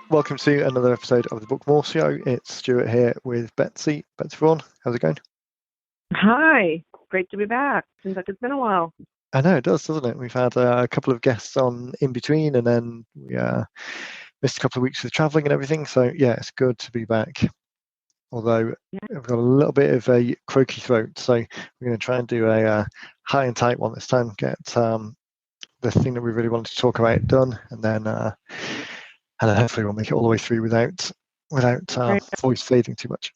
Welcome to another episode of the Bookmore Show. It's Stuart here with Betsy. Betsy Vaughan, how's it going? Hi, great to be back. Seems like it's been a while. I know it does, doesn't it? We've had a couple of guests on in between, and then we missed a couple of weeks with travelling and everything. So yeah, it's good to be back. Although Yeah, I've got a little bit of a croaky throat, so we're going to try and do a high and tight one this time. Get the thing that we really wanted to talk about done, and then hopefully we'll make it all the way through without great. voice fading too much.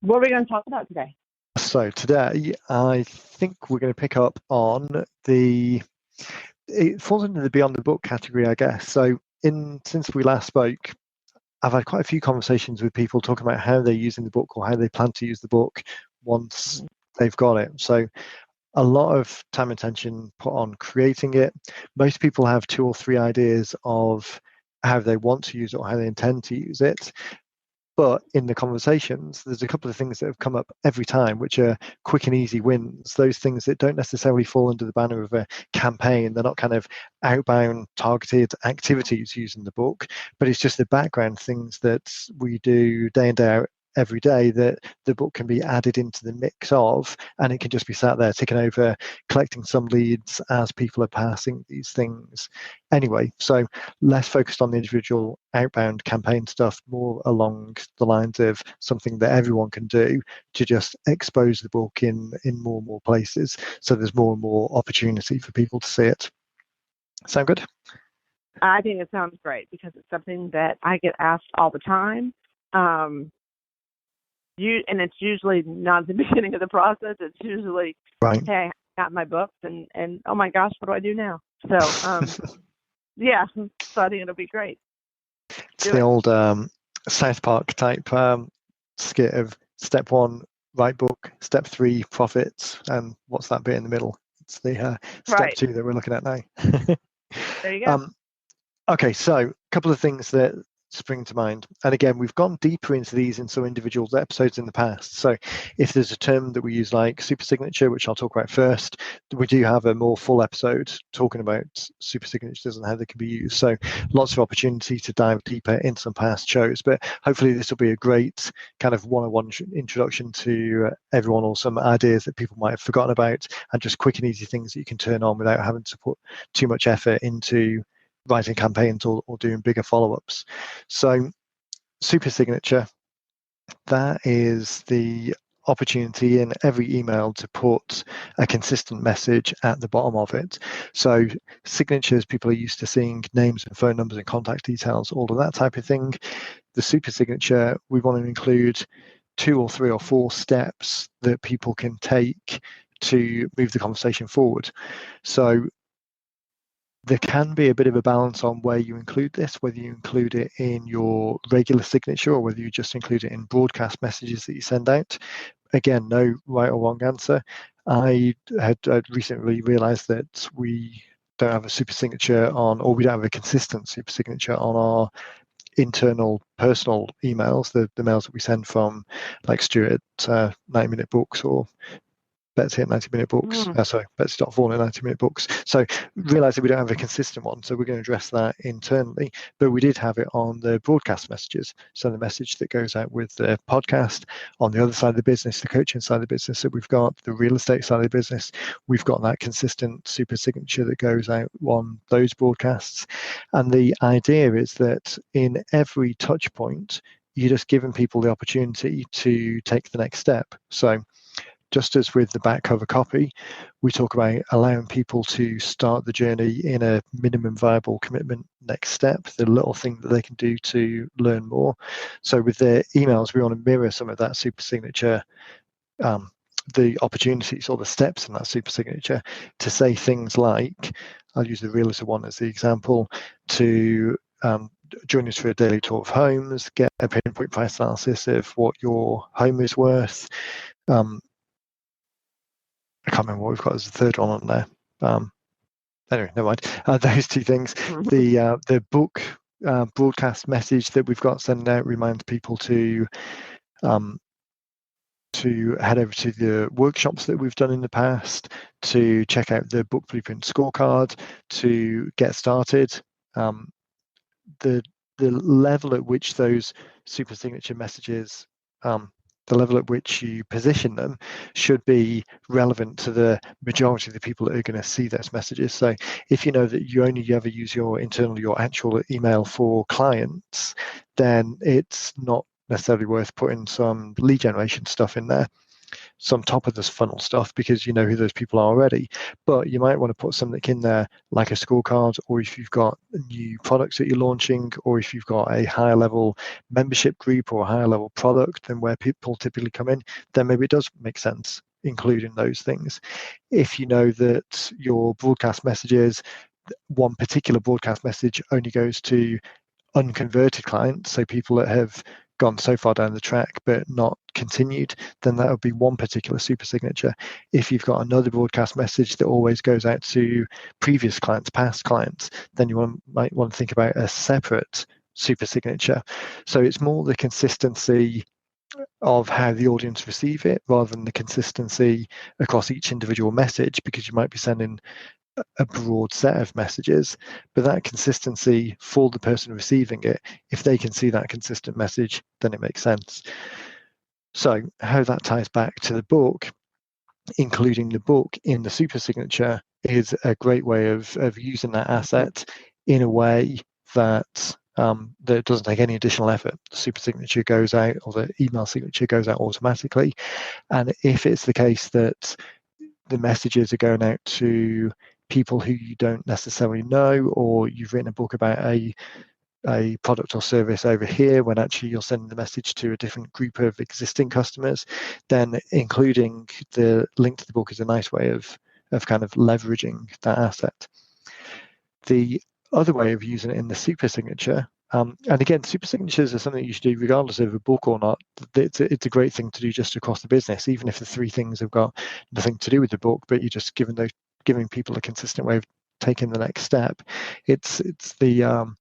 What are we going to talk about today? So today, I think we're going to pick up on it falls into the Beyond the Book category, I guess. So since we last spoke, I've had quite a few conversations with people talking about how they're using the book or how they plan to use the book once they've got it. So a lot of time and attention put on creating it. Most people have 2 or 3 ideas of how they want to use it or how they intend to use it. But in the conversations, there's a couple of things that have come up every time, which are quick and easy wins. Those things that don't necessarily fall under the banner of a campaign. They're not kind of outbound targeted activities using the book, but it's just the background things that we do day in, day out every day that the book can be added into the mix of, and it can just be sat there ticking over, collecting some leads as people are passing these things. Anyway, so less focused on the individual outbound campaign stuff, more along the lines of something that everyone can do to just expose the book in more and more places, so there's more and more opportunity for people to see it. Sound good? I think it sounds great because it's something that I get asked all the time. And it's usually not at the beginning of the process. It's usually, Right. hey, I got my books and oh my gosh, what do I do now? So, yeah, so I think it'll be great. It's the old South Park type skit of step 1, write book, step 3, profits, and what's that bit in the middle? It's the step Right. 2 that we're looking at now. There you go. Okay, so a couple of things that spring to mind. And again, we've gone deeper into these in some individual episodes in the past. So if there's a term that we use like super signature, which I'll talk about first, we do have a more full episode talking about super signatures and how they can be used. So lots of opportunity to dive deeper in some past shows, but hopefully this will be a great kind of one-on-one introduction to everyone, or some ideas that people might have forgotten about, and just quick and easy things that you can turn on without having to put too much effort into writing campaigns or doing bigger follow-ups. So super signature, that is the opportunity in every email to put a consistent message at the bottom of it. So signatures, people are used to seeing names and phone numbers and contact details, all of that type of thing. The super signature, we want to include 2 or 3 or 4 steps that people can take to move the conversation forward. So there can be a bit of a balance on where you include this, whether you include it in your regular signature or whether you just include it in broadcast messages that you send out. Again, no right or wrong answer. I had recently realized that we don't have a super signature on, or we don't have a consistent super signature on our internal personal emails, the mails that we send from like Stuart 90 Minute Books or Betsy at 90 Minute Books. Betsy.Vaughan at 90 Minute Books. So realize that we don't have a consistent one. So we're going to address that internally. But we did have it on the broadcast messages. So the message that goes out with the podcast, on the other side of the business, the coaching side of the business that we've got, the real estate side of the business, we've got that consistent super signature that goes out on those broadcasts. And the idea is that in every touch point, you're just giving people the opportunity to take the next step. So just as with the back cover copy, we talk about allowing people to start the journey in a minimum viable commitment next step, the little thing that they can do to learn more. So with the emails, we want to mirror some of that super signature, the opportunities or the steps in that super signature, to say things like, I'll use the realtor one as the example, to join us for a daily tour of homes, get a pinpoint price analysis of what your home is worth. I can't remember what we've got as the third one on there. Anyway, never mind. Those 2 things. The book broadcast message that we've got sending out reminds people to head over to the workshops that we've done in the past, to check out the book blueprint scorecard, to get started. The the level at which those super signature messages, the level at which you position them, should be relevant to the majority of the people that are going to see those messages. So if you know that you only ever use your actual email for clients, then it's not necessarily worth putting some lead generation stuff in there, some top of this funnel stuff, because you know who those people are already. But you might want to put something in there like a scorecard, or if you've got new products that you're launching, or if you've got a higher level membership group or a higher level product than where people typically come in, then maybe it does make sense including those things. If you know that your broadcast messages, one particular broadcast message only goes to unconverted clients, so people that have gone so far down the track but not continued, then that would be one particular super signature. If you've got another broadcast message that always goes out to previous clients, past clients, then you might want to think about a separate super signature. So it's more the consistency of how the audience receive it rather than the consistency across each individual message, because you might be sending a broad set of messages, but that consistency for the person receiving it, if they can see that consistent message, then it makes sense. So how that ties back to the book, including the book in the super signature, is a great way of using that asset in a way that that doesn't take any additional effort. The super signature goes out, or the email signature goes out automatically. And if it's the case that the messages are going out to people who you don't necessarily know, or you've written a book about a product or service over here when actually you're sending the message to a different group of existing customers, then including the link to the book is a nice way of kind of leveraging that asset. The other way of using it in the super signature, and again, super signatures are something you should do regardless of a book or not. It's a great thing to do just across the business, even if the three things have got nothing to do with the book, but you're just giving people a consistent way of taking the next step. It's the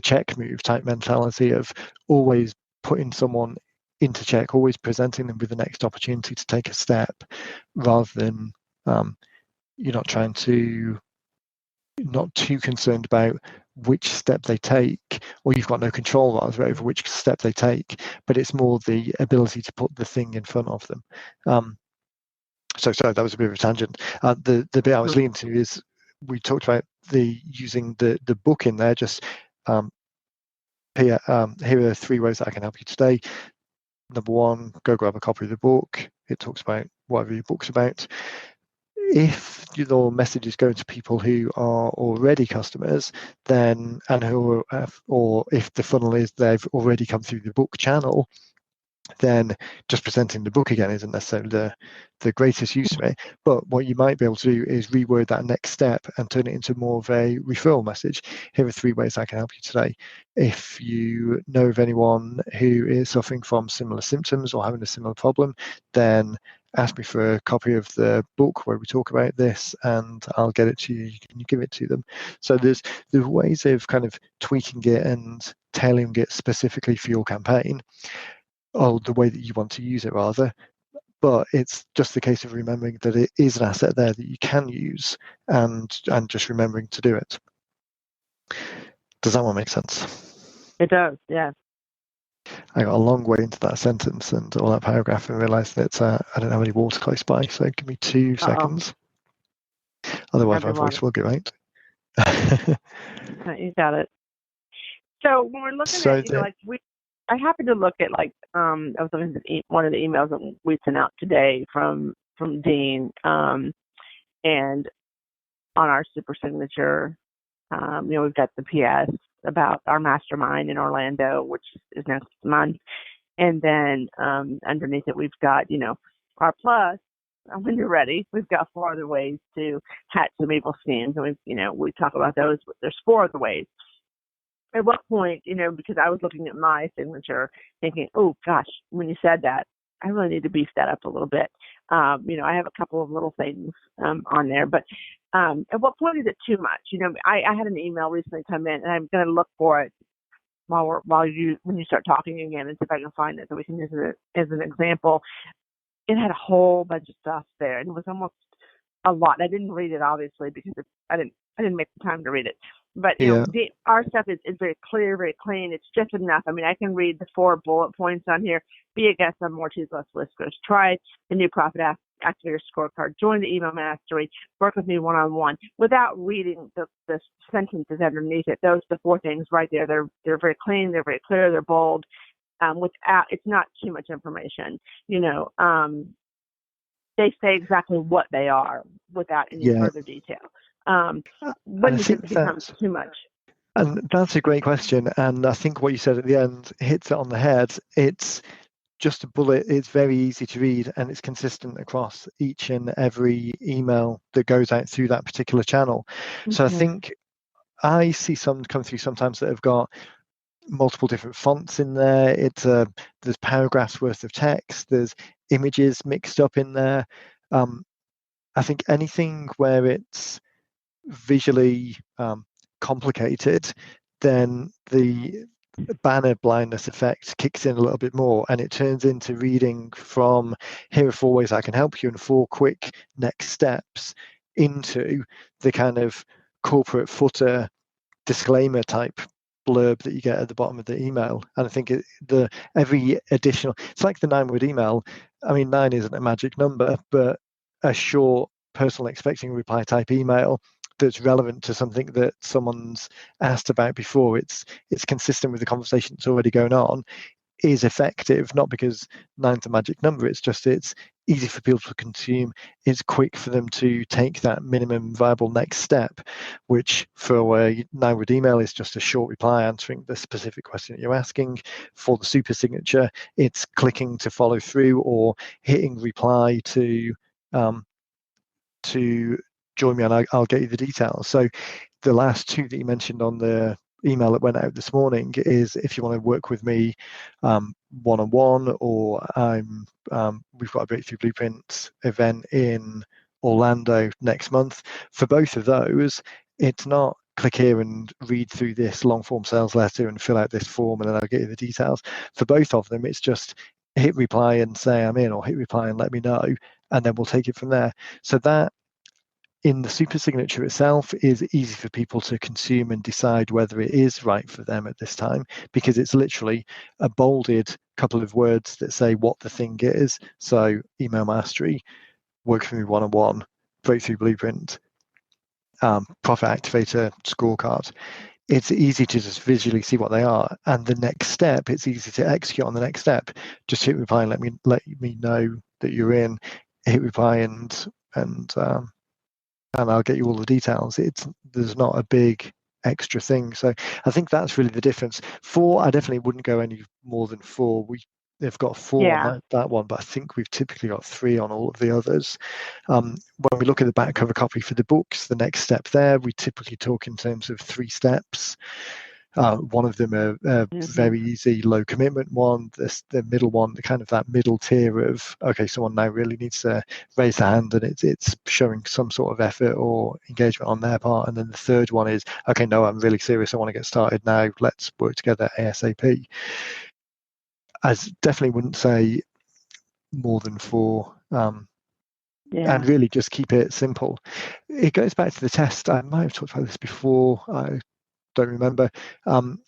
check move type mentality of always putting someone into check, always presenting them with the next opportunity to take a step, rather than you're not too concerned about which step they take, or you've got no control rather over which step they take, but it's more the ability to put the thing in front of them. So sorry, that was a bit of a tangent. The bit I was leading to is we talked about using the book in there. Just here are 3 ways that I can help you today. Number 1, go grab a copy of the book. It talks about whatever your book's about. If your message is going to people who are already customers, then or if the funnel is they've already come through the book channel, then just presenting the book again isn't necessarily the greatest use of it. But what you might be able to do is reword that next step and turn it into more of a referral message. Here are 3 ways I can help you today. If you know of anyone who is suffering from similar symptoms or having a similar problem, then ask me for a copy of the book where we talk about this, and I'll get it to you. You can give it to them. So there's ways of kind of tweaking it and tailoring it specifically for your campaign, or the way that you want to use it rather. But it's just the case of remembering that it is an asset there that you can use, and just remembering to do it. Does that one make sense? It does, yes. I got a long way into that sentence and all that paragraph and realised that I don't have any water close by, so give me 2 seconds. Otherwise my voice will go out. You got it. So when we're looking at, I happened to look at I was looking at one of the emails that we sent out today from Dean, and on our super signature, we've got the PS about our mastermind in Orlando, which is next month, and then underneath it we've got our plus. When you're ready, we've got 4 other ways to hatch some evil schemes, and we talk about those. But there's 4 other ways. At what point, because I was looking at my signature thinking, oh gosh, when you said that, I really need to beef that up a little bit. I have a couple of little things on there, but at what point is it too much? I had an email recently come in, and I'm going to look for it when you start talking again, and see if I can find it so we can use it as an example. It had a whole bunch of stuff there, and it was almost a lot. I didn't read it obviously because I didn't make the time to read it. But Yeah. our stuff is very clear, very clean. It's just enough. I mean, I can read the 4 bullet points on here. Be a guest on More Cheese Less Whiskers. Try the new Profit Activator Scorecard. Join the Email Mastery. Work with me one-on-one without reading the sentences underneath it. Those are the 4 things right there. They're very clean. They're very clear. They're bold. Without, it's not too much information. They say exactly what they are without any further detail. When does it become too much? And that's a great question. And I think what you said at the end hits it on the head. It's just a bullet. It's very easy to read, and it's consistent across each and every email that goes out through that particular channel. Mm-hmm. So I think I see some come through sometimes that have got multiple different fonts in there. There's paragraphs worth of text. There's images mixed up in there. I think anything where it's visually complicated, then the banner blindness effect kicks in a little bit more, and it turns into reading from here are 4 ways I can help you and 4 quick next steps into the kind of corporate footer disclaimer type blurb that you get at the bottom of the email. And I think every additional, it's like the 9-word email. I mean, 9 isn't a magic number, but a short personal expecting reply type email that's relevant to something that someone's asked about before, it's consistent with the conversation that's already going on, is effective, not because 9's a magic number, it's easy for people to consume, it's quick for them to take that minimum viable next step, which for a 9-word email is just a short reply answering the specific question that you're asking. For the super signature, it's clicking to follow through or hitting reply to join me and I'll get you the details. So the last 2 that you mentioned on the email that went out this morning is if you want to work with me one-on-one, or we've got a Breakthrough Blueprint event in Orlando next month. For both of those, it's not click here and read through this long form sales letter and fill out this form and then I'll get you the details. For both of them, it's just hit reply and say I'm in, or hit reply and let me know, and then we'll take it from there. So that in the super signature itself is easy for people to consume and decide whether it is right for them at this time, because it's literally a bolded couple of words that say what the thing is. So email mastery, work for me one-on-one, breakthrough blueprint, profit activator scorecard. It's easy to just visually see what they are, and the next step, it's easy to execute on the next step. Just hit reply and let me know that you're in. Hit reply and I'll get you all the details. There's not a big extra thing. So I think that's really the difference. 4, I definitely wouldn't go any more than 4. They've got 4 on that one, but I think we've typically got 3 on all of the others. When we look at the back cover copy for the books, the next step there, we typically talk in terms of 3 steps. One of them a very easy, low commitment one. The middle one, the kind of that middle tier of, okay, someone now really needs to raise their hand and it's showing some sort of effort or engagement on their part. And then the third one is, okay, no, I'm really serious. I want to get started now. Let's work together ASAP. I definitely wouldn't say more than 4. And really just keep it simple. It goes back to the test. I might have talked about this before. I don't remember.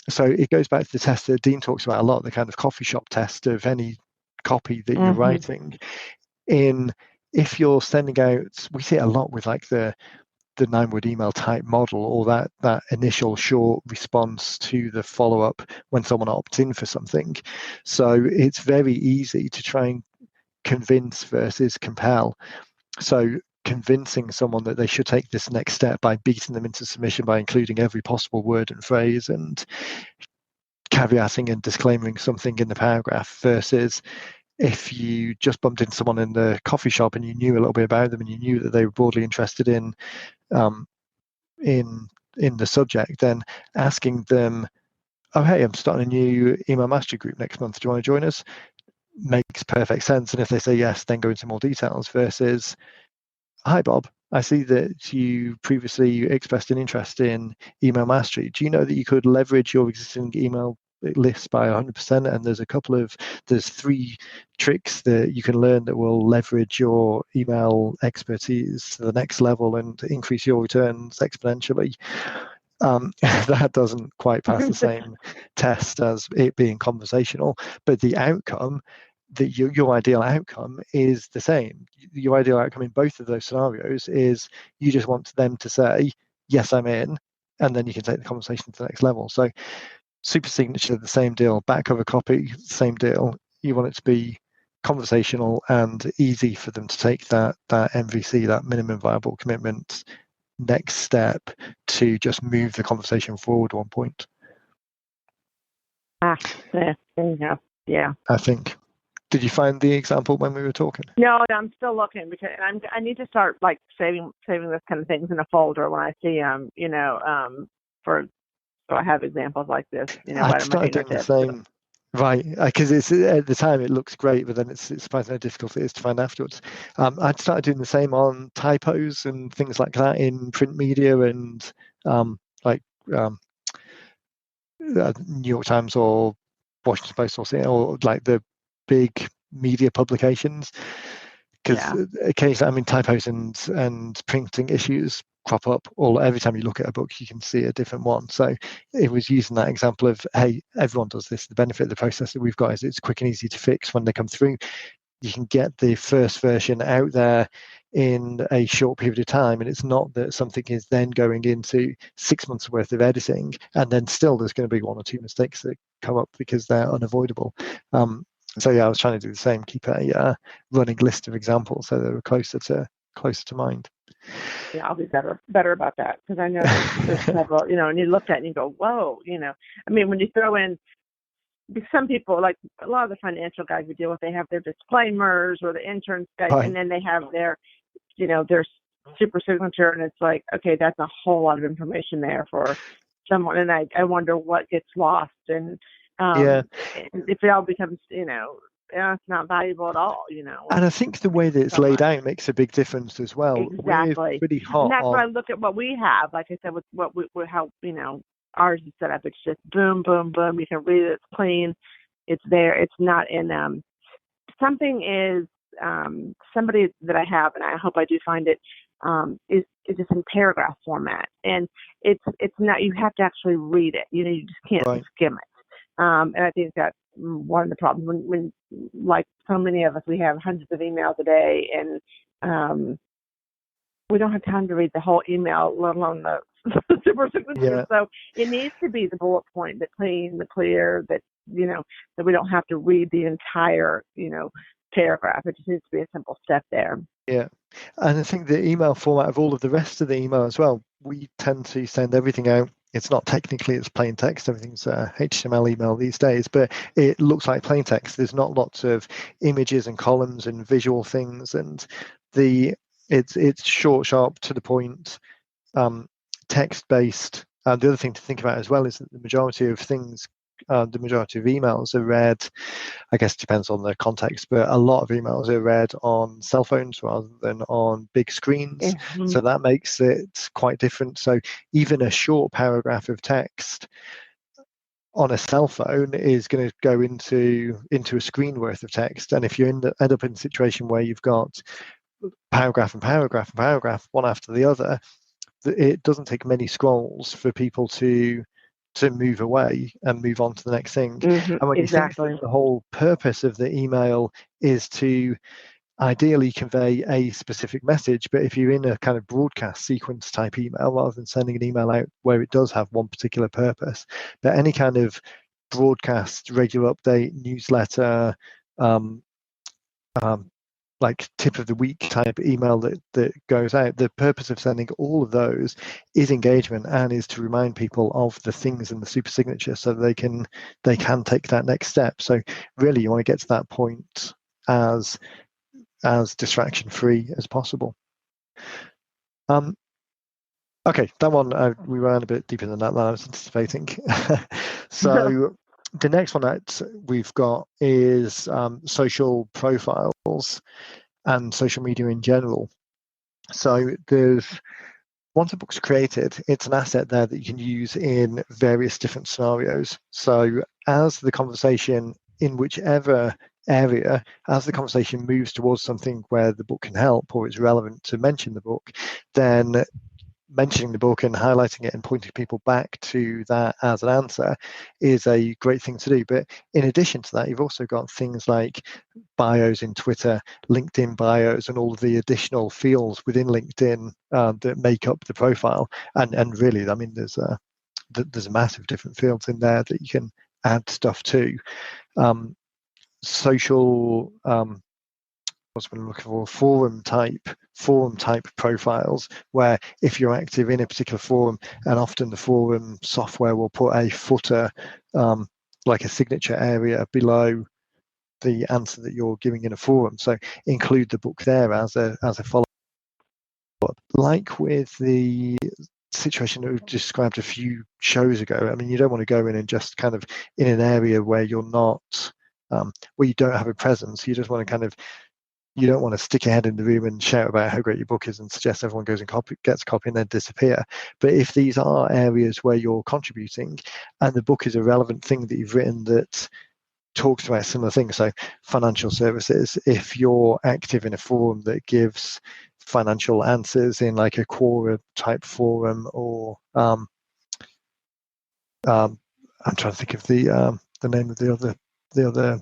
So it goes back to the test that Dean talks about a lot, the kind of coffee shop test of any copy that you're writing. If you're sending out, we see it a lot with like the 9-word email type model, or that initial short response to the follow-up when someone opts in for something. So it's very easy to try and convince versus compel. So convincing someone that they should take this next step by beating them into submission by including every possible word and phrase and caveating and disclaiming something in the paragraph, versus if you just bumped into someone in the coffee shop and you knew a little bit about them and you knew that they were broadly interested in the subject, then asking them, oh, hey, I'm starting a new email mastery group next month. Do you want to join us? Makes perfect sense. And if they say yes, then go into more details, versus, hi, Bob, I see that you previously expressed an interest in email mastery. Do you know that you could leverage your existing email list by 100%? And there's 3 tricks that you can learn that will leverage your email expertise to the next level and increase your returns exponentially. That doesn't quite pass the same test as it being conversational, but the outcome, your ideal outcome is the same. Your ideal outcome in both of those scenarios is you just want them to say, yes, I'm in, and then you can take the conversation to the next level. So super signature, the same deal. Back cover copy, same deal. You want it to be conversational and easy for them to take that MVC, that minimum viable commitment next step to just move the conversation forward one point. Yeah. I think. Did you find the example when we were talking? No, I'm still looking because I need to start like saving this kind of things in a folder when I see them, so I have examples like this, I started doing the same. Right, because it's at the time it looks great, but then it's surprisingly how difficult it is to find afterwards. I'd started doing the same on typos and things like that in print media and New York Times or Washington Post or like the big media publications. Because occasionally, typos and printing issues crop up every time you look at a book, you can see a different one. So it was using that example of, hey, everyone does this. The benefit of the process that we've got is it's quick and easy to fix when they come through. You can get the first version out there in a short period of time, and it's not that something is then going into 6 months worth of editing and then still there's going to be one or two mistakes that come up because they're unavoidable. So I was trying to do the same, keep a running list of examples so they were closer to mind. Yeah, I'll be better about that, because I know there's several, and you look at it and you go, whoa, when you throw in, because some people, like a lot of the financial guys we deal with, they have their disclaimers, or the insurance guys, right, and then they have their super signature, and it's like, okay, that's a whole lot of information there for someone, and I wonder what gets lost, and if it all becomes, it's not valuable at all, And I think the way that it's laid out makes a big difference as well. Exactly. We're pretty hot. And that's when I look at what we have. Like I said, with how ours is set up. It's just boom, boom, boom. You can read it. It's clean. It's there. It's not in something is somebody that I have, and I hope I do find it, is just in paragraph format, and it's not. You have to actually read it. You just can't skim it. And I think that's one of the problems when like so many of us, we have hundreds of emails a day, and we don't have time to read the whole email, let alone the super signature. Yeah. So it needs to be the bullet point, the clean, the clear, that that we don't have to read the entire paragraph. It just needs to be a simple step there. Yeah. And I think the email format of all of the rest of the email as well, we tend to send everything out. It's not technically, it's plain text. Everything's HTML email these days, but it looks like plain text. There's not lots of images and columns and visual things, and it's short, sharp, to the point, text-based. The other thing to think about as well is that the majority of emails are read, I guess it depends on the context, but a lot of emails are read on cell phones rather than on big screens. Mm-hmm. So that makes it quite different. So even a short paragraph of text on a cell phone is going to go into a screen worth of text. And if you end up in a situation where you've got paragraph and paragraph and paragraph, one after the other, it doesn't take many scrolls for people to move away and move on to the next thing. Mm-hmm, and when you think that the whole purpose of the email is to ideally convey a specific message, but if you're in a kind of broadcast sequence type email, rather than sending an email out where it does have one particular purpose, but any kind of broadcast, regular update, newsletter, like tip of the week type email that goes out, the purpose of sending all of those is engagement and is to remind people of the things in the super signature so they can take that next step. So really you want to get to that point as distraction free as possible. Okay, that one we ran a bit deeper than that I was anticipating. So the next one that we've got is social profiles and social media in general. So once a book's created, it's an asset there that you can use in various different scenarios. So as the conversation in whichever area, as the conversation moves towards something where the book can help or it's relevant to mention the book, then mentioning the book and highlighting it and pointing people back to that as an answer is a great thing to do. But in addition to that, you've also got things like bios in Twitter, LinkedIn bios, and all of the additional fields within LinkedIn that make up the profile. And really, I mean, there's a massive different fields in there that you can add stuff to. Social what's been looking for, forum type profiles, where if you're active in a particular forum, and often the forum software will put a footer, like a signature area below the answer that you're giving in a forum. So include the book there as a follow up. Like with the situation that we've described a few shows ago, I mean, you don't want to go in and just kind of in an area where you're not, where you don't have a presence. You just want to kind of, you don't want to stick your head in the room and shout about how great your book is and suggest everyone goes and gets a copy and then disappear. But if these are areas where you're contributing and the book is a relevant thing that you've written that talks about similar things, so financial services, if you're active in a forum that gives financial answers in like a Quora type forum, or I'm trying to think of the name of the other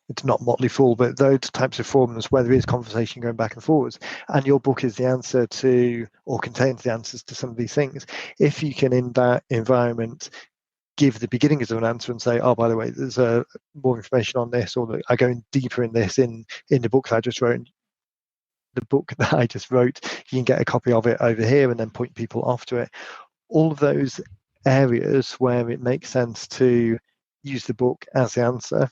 it's not Motley Fool, but those types of forums where there is conversation going back and forwards, and your book is the answer to, or contains the answers to some of these things. If you can, in that environment, give the beginnings of an answer and say, oh, by the way, there's more information on this, or I go in deeper in this in the book that I just wrote. The book that I just wrote, you can get a copy of it over here, and then point people off to it. All of those areas where it makes sense to use the book as the answer,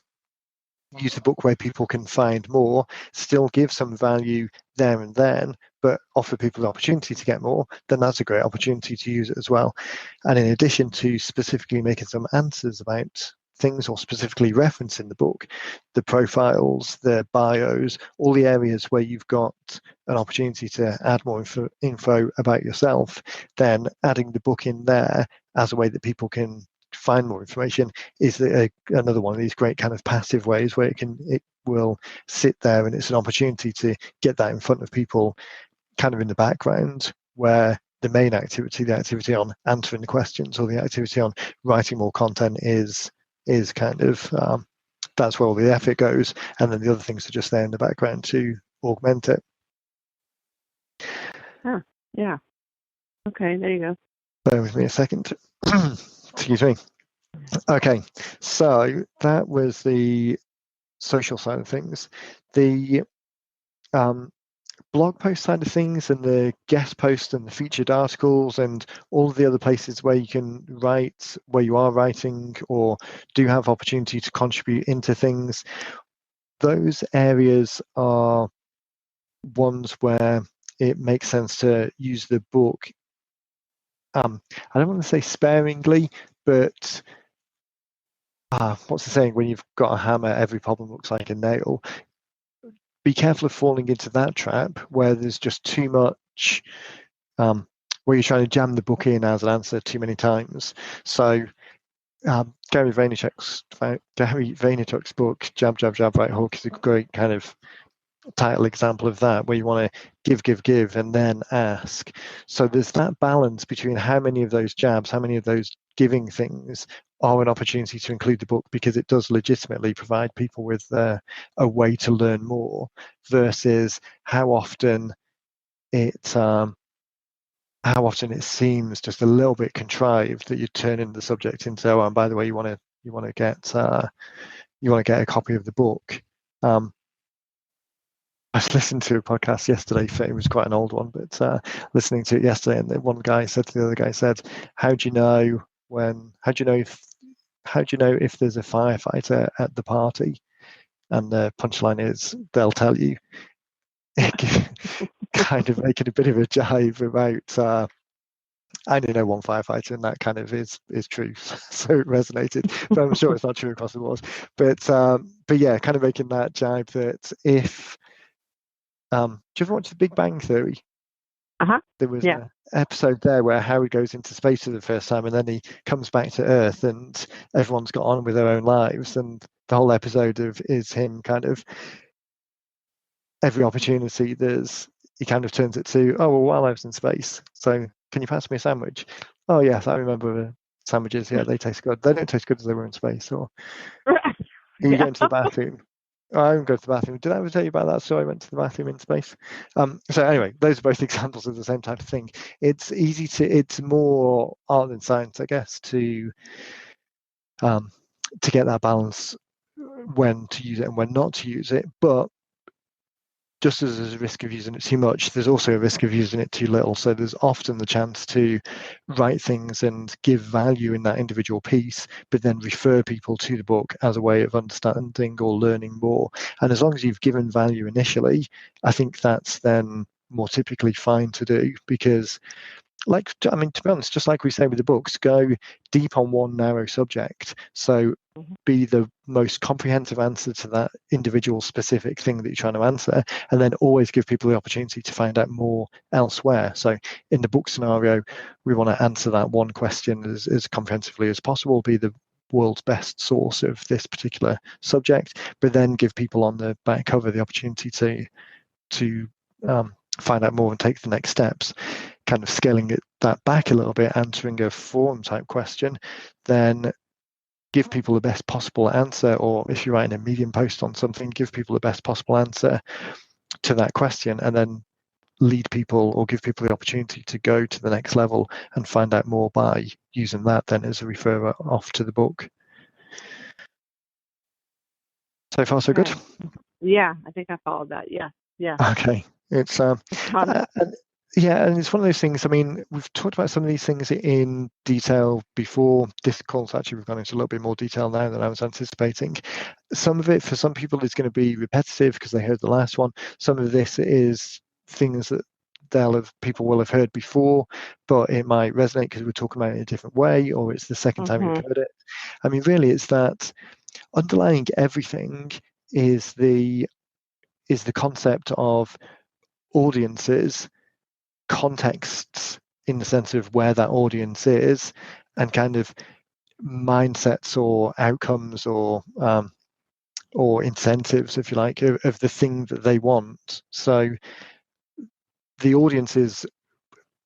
use the book where people can find more, still give some value there and then, but offer people the opportunity to get more, then that's a great opportunity to use it as well. And in addition to specifically making some answers about things, or specifically referencing the book, the profiles, the bios, all the areas where you've got an opportunity to add more info about yourself, then adding the book in there as a way that people can find more information is another one of these great kind of passive ways where it will sit there, and it's an opportunity to get that in front of people kind of in the background, where the main activity, the activity on answering the questions, or the activity on writing more content is kind of that's where all the effort goes, and then the other things are just there in the background to augment it. Yeah. Okay, there you go. Bear with me a second. Excuse me. Okay, so that was the social side of things. The blog post side of things, and the guest post, and the featured articles, and all of the other places where you can write, where you are writing or do have opportunity to contribute into things, those areas are ones where it makes sense to use the book. I don't want to say sparingly, but what's the saying? When you've got a hammer, every problem looks like a nail. Be careful of falling into that trap where there's just too much, where you're trying to jam the book in as an answer too many times. So Gary Vaynerchuk's book, Jab, Jab, Jab, Right Hook, is a great kind of title example of that, where you want to give, and then ask. So there's that balance between how many of those jabs, how many of those giving things are an opportunity to include the book, because it does legitimately provide people with a way to learn more, versus how often it seems just a little bit contrived that you turn in the subject into, oh, and by the way, you want to get a copy of the book. I listened to a podcast yesterday. It was quite an old one, but listening to it yesterday, and one guy said to the other guy, said, how do you know if there's a firefighter at the party? And the punchline is, they'll tell you. Kind of making a bit of a jive about I only know one firefighter, and that kind of is true. So it resonated, but I'm sure it's not true across the board. But yeah, kind of making that jibe that if do you ever watch The Big Bang Theory? There was an episode there where Harry goes into space for the first time, and then he comes back to Earth, and everyone's got on with their own lives, and the whole episode is him kind of every opportunity he kind of turns it to, oh, well, while I was in space, so can you pass me a sandwich? Oh, yes, I remember sandwiches. Yeah, they taste good. They don't taste good as they were in space. Or are you Yeah. going to the bathroom? Oh, I didn't go to the bathroom. Did I ever tell you about that story? I went to the bathroom in space. So anyway, those are both examples of the same type of thing. It's more art than science, I guess, to get that balance when to use it and when not to use it. But just as there's a risk of using it too much, there's also a risk of using it too little. So there's often the chance to write things and give value in that individual piece, but then refer people to the book as a way of understanding or learning more. And as long as you've given value initially, I think that's then more typically fine to do, because to be honest, just like we say with the books, go deep on one narrow subject. So be the most comprehensive answer to that individual specific thing that you're trying to answer, and then always give people the opportunity to find out more elsewhere. So in the book scenario, we want to answer that one question as comprehensively as possible, be the world's best source of this particular subject, but then give people on the back cover the opportunity to find out more and take the next steps. Kind of scaling that back a little bit, answering a forum type question, then give people the best possible answer. Or if you're writing a Medium post on something, give people the best possible answer to that question, and then lead people or give people the opportunity to go to the next level and find out more by using that then as a referrer off to the book. So far, so good? Yeah, I think I followed that. Yeah. Okay. It's yeah, and it's one of those things. I mean, we've talked about some of these things in detail before. This course, actually, we've gone into a little bit more detail now than I was anticipating. Some of it, for some people, is going to be repetitive because they heard the last one. Some of this is things that people will have heard before, but it might resonate because we're talking about it in a different way, or it's the second time you've heard it. I mean, really, it's that underlying everything is the concept of audiences, contexts in the sense of where that audience is, and kind of mindsets or outcomes or incentives, if you like, of the thing that they want. So the audiences,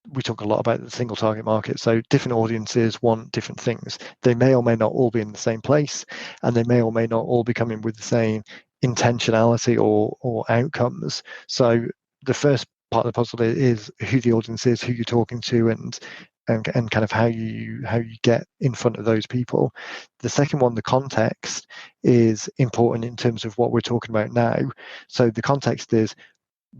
we talk a lot about the single target market. So different audiences want different things. They may or may not all be in the same place, and they may or may not all be coming with the same intentionality or outcomes. So the first part of the puzzle is who the audience is, who you're talking to, and kind of how you get in front of those people. The second one, the context, is important in terms of what we're talking about now. So the context is,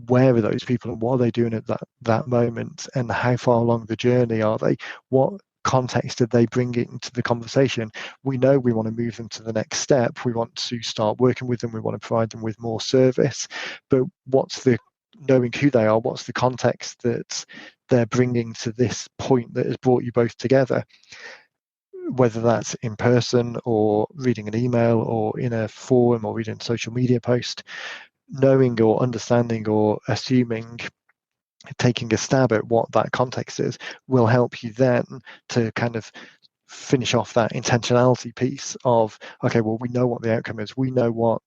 where are those people and what are they doing at that moment, and how far along the journey are they? What context did they bring into the conversation? We know we want to move them to the next step. We want to start working with them. We want to provide them with more service. But knowing who they are, what's the context that they're bringing to this point that has brought you both together? Whether that's in person or reading an email or in a forum or reading a social media post, knowing or understanding or assuming, taking a stab at what that context is, will help you then to kind of finish off that intentionality piece of, okay, well, we know what the outcome is. We know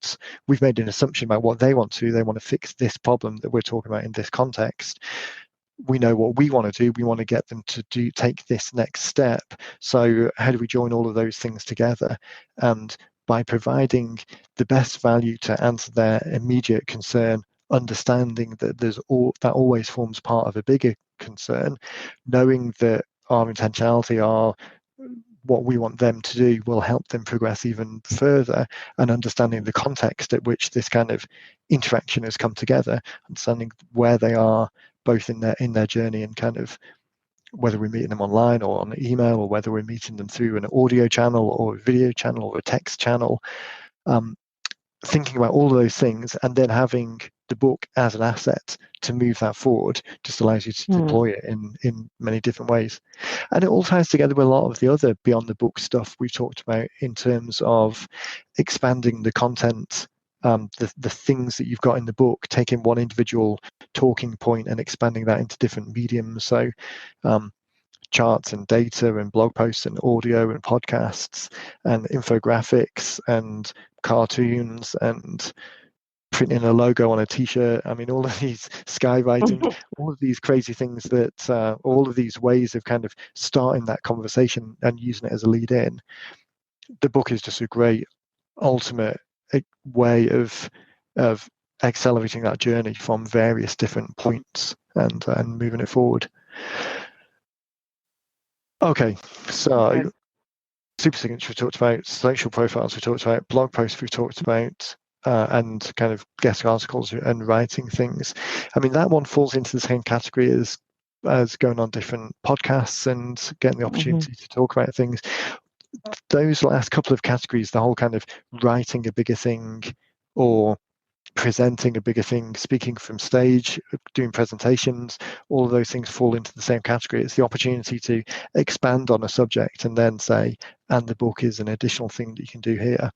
we've made an assumption about what they want to do. They want to fix this problem that we're talking about in this context. We know what we want to do. We want to get them to take this next step. So how do we join all of those things together? And by providing the best value to answer their immediate concern, understanding that that always forms part of a bigger concern, knowing that our intentionality, what we want them to do, will help them progress even further, and understanding the context at which this kind of interaction has come together, understanding where they are both in their journey, and kind of whether we're meeting them online or on email, or whether we're meeting them through an audio channel or a video channel or a text channel. Thinking about all of those things, and then having the book as an asset to move that forward, just allows you to deploy it in many different ways. And it all ties together with a lot of the other beyond the book stuff we've talked about in terms of expanding the content, the things that you've got in the book, taking one individual talking point and expanding that into different mediums. So charts and data and blog posts and audio and podcasts and infographics and cartoons and printing a logo on a t-shirt. I mean, all of these skywriting, all of these crazy things that all of these ways of kind of starting that conversation and using it as a lead in. The book is just a great ultimate way of accelerating that journey from various different points and moving it forward. Okay, so super signature we talked about, social profiles we talked about, blog posts we talked about, and kind of guest articles and writing things. I mean, that one falls into the same category as going on different podcasts and getting the opportunity to talk about things. Those last couple of categories, the whole kind of writing a bigger thing or presenting a bigger thing, speaking from stage, doing presentations, all of those things fall into the same category. It's the opportunity to expand on a subject and then say, and the book is an additional thing that you can do here.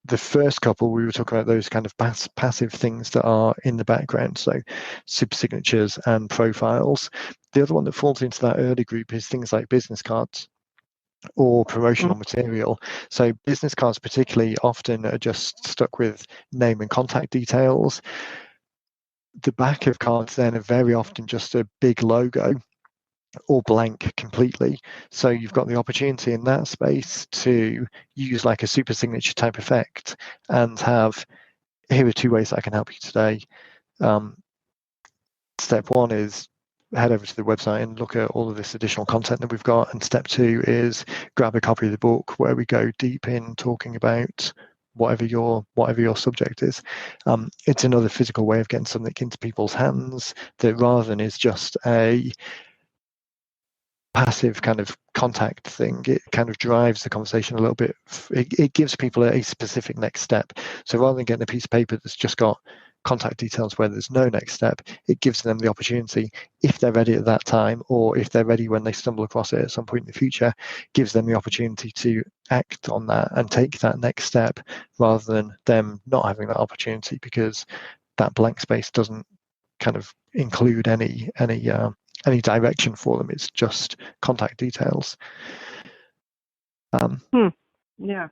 The first couple, we were talking about those kind of passive things that are in the background, so super signatures and profiles. The other one that falls into that early group is things like business cards or promotional material. So business cards particularly often are just stuck with name and contact details. The back of cards then are very often just a big logo or blank completely. So you've got the opportunity in that space to use like a super signature type effect and have, here are 2 ways I can help you today. Step 1 is head over to the website and look at all of this additional content that we've got. And step 2 is grab a copy of the book where we go deep in talking about whatever your subject is. It's another physical way of getting something into people's hands that rather than is just a passive kind of contact thing, it kind of drives the conversation a little bit. It gives people a specific next step. So rather than getting a piece of paper that's just got contact details where there's no next step, it gives them the opportunity, if they're ready at that time, or if they're ready when they stumble across it at some point in the future, gives them the opportunity to act on that and take that next step rather than them not having that opportunity because that blank space doesn't kind of include any direction for them. It's just contact details. Yeah.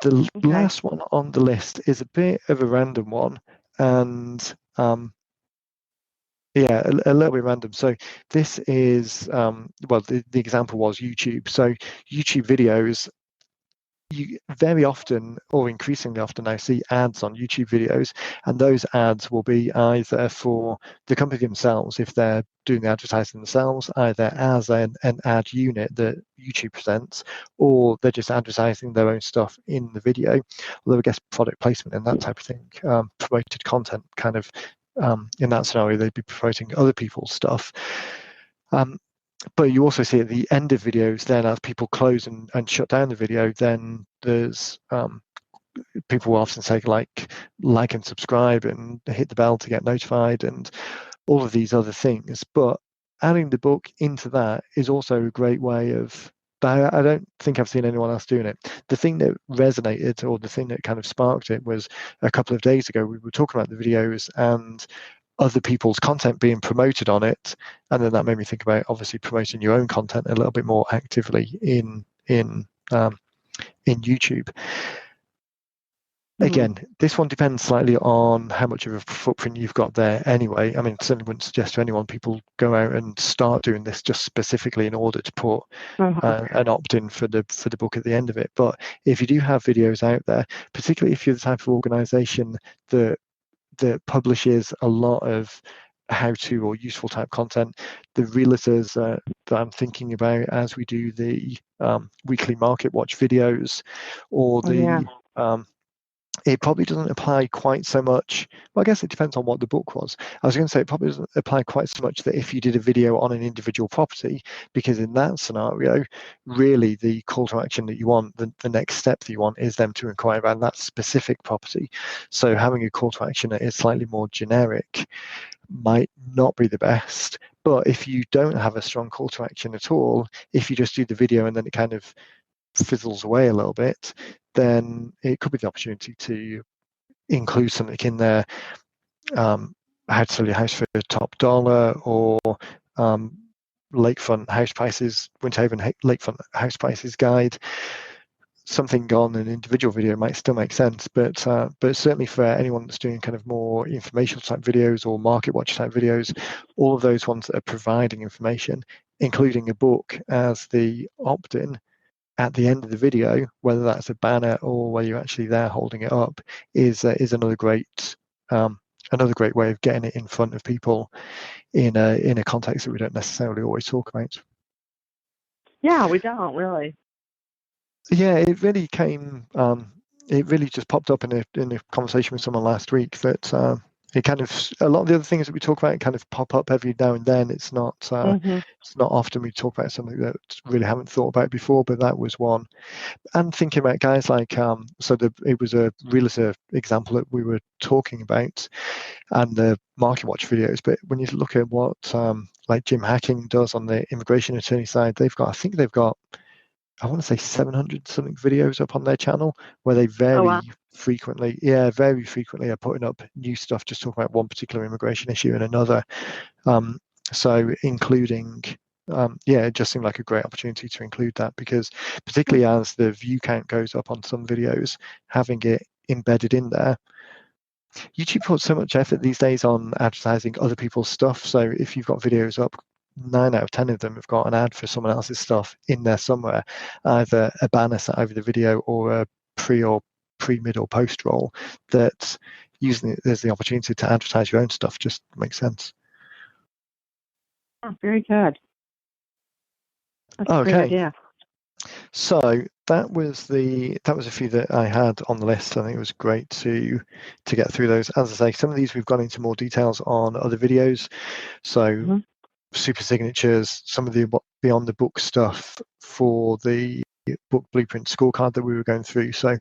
The last one on the list is a bit of a random one, and yeah, a little bit random. So this is well, the example was YouTube. So YouTube videos, you very often or increasingly often I see ads on YouTube videos, and those ads will be either for the company themselves if they're doing the advertising themselves, either as an ad unit that YouTube presents, or they're just advertising their own stuff in the video. Although I guess product placement and that type of thing, promoted content kind of in that scenario, they'd be promoting other people's stuff. But you also see at the end of videos, then as people close and shut down the video, then there's people will often say like and subscribe and hit the bell to get notified and all of these other things. But adding the book into that is also a great way of, I don't think I've seen anyone else doing it. The thing that resonated or the thing that kind of sparked it was a couple of days ago, we were talking about the videos and other people's content being promoted on it, and then that made me think about obviously promoting your own content a little bit more actively in YouTube. Again, this one depends slightly on how much of a footprint you've got there anyway. I mean, certainly wouldn't suggest to anyone people go out and start doing this just specifically in order to put an opt-in for the book at the end of it. But if you do have videos out there, particularly if you're the type of organization that publishes a lot of how-to or useful type content, the realtors that I'm thinking about as we do the weekly market watch videos, or the it probably doesn't apply quite so much. Well, I guess it depends on what the book was. I was going to say it probably doesn't apply quite so much that if you did a video on an individual property, because in that scenario, really the call to action that you want, the next step that you want is them to inquire about that specific property. So having a call to action that is slightly more generic might not be the best. But if you don't have a strong call to action at all, if you just do the video and then it kind of fizzles away a little bit, then it could be the opportunity to include something in there, how to sell your house for top dollar, or lakefront house prices, Winterhaven lakefront house prices guide. something on an individual video might still make sense, but certainly for anyone that's doing kind of more informational type videos or market watch type videos, all of those ones that are providing information, including a book as the opt-in at the end of the video, whether that's a banner or whether you're actually there holding it up, is another great way of getting it in front of people in a context that we don't necessarily always talk about. Yeah, we don't really. Yeah, it really came. It really just popped up in a conversation with someone last week that it kind of, a lot of the other things that we talk about kind of pop up every now and then. It's not it's not often we talk about something that really haven't thought about before, but that was one. And thinking about guys like it was a realtor example that we were talking about, and the market watch videos. But when you look at what like Jim Hacking does on the immigration attorney side, I think they've got, I want to say 700 something videos up on their channel where they very frequently are putting up new stuff, just talking about one particular immigration issue and another. So including, it just seemed like a great opportunity to include that, because particularly as the view count goes up on some videos, having it embedded in there. YouTube puts so much effort these days on advertising other people's stuff. So if you've got videos up, 9 out of 10 of them have got an ad for someone else's stuff in there somewhere, either a banner set over the video or a pre, mid, or post roll, that using it as the opportunity to advertise your own stuff just makes sense. Oh, very good. That's okay. a great idea. So that was a few that I had on the list. I think it was great to get through those. As I say, some of these we've gone into more details on other videos. So super signatures, some of the beyond the book stuff for the book blueprint scorecard that we were going through. So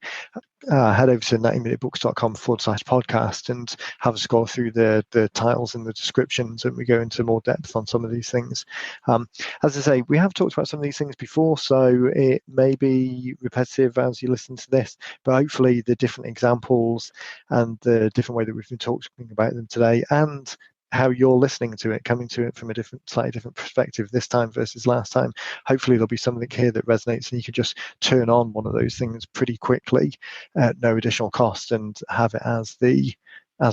head over to 90minutebooks.com/podcast and have a scroll through the titles and the descriptions, and we go into more depth on some of these things. As I say, we have talked about some of these things before, so it may be repetitive as you listen to this, but hopefully the different examples and the different way that we've been talking about them today, and how you're listening to it, coming to it from a slightly different perspective this time versus last time. Hopefully there'll be something here that resonates and you can just turn on one of those things pretty quickly at no additional cost and have it as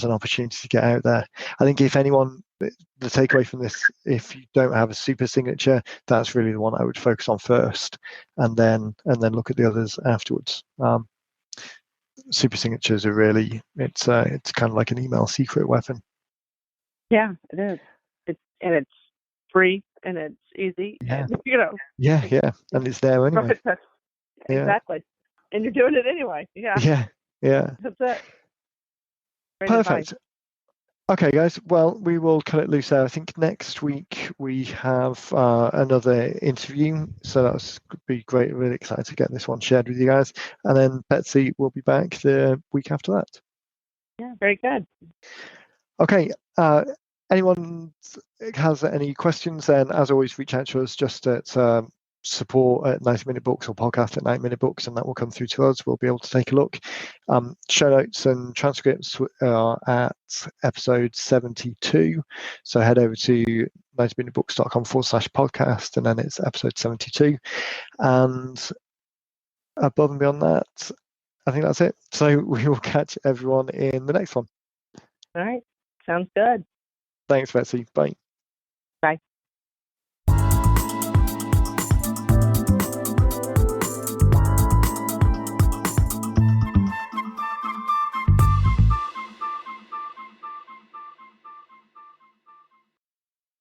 an opportunity to get out there. I think if anyone, the takeaway from this, if you don't have a super signature, that's really the one I would focus on first, and then look at the others afterwards. Super signatures are really, it's kind of like an email secret weapon. Yeah, it is. It's free and it's easy. Yeah. And, Yeah, and it's there anyway. Exactly. And you're doing it anyway. Yeah. Yeah. That's it. Great Perfect. advice. Okay, guys. Well, we will cut it loose there. I think next week we have another interview, so that's going to be great. Really excited to get this one shared with you guys. And then Betsy will be back the week after that. Yeah, very good. Okay. Anyone has any questions, then as always, reach out to us just at support at 90 Minute Books or podcast at 90 Minute Books, and that will come through to us. We'll be able to take a look. Show notes and transcripts are at episode 72. So head over to 90minutebooks.com/podcast, and then it's episode 72. And above and beyond that, I think that's it. So we will catch everyone in the next one. All right. Sounds good. Thanks, Betsy. Bye.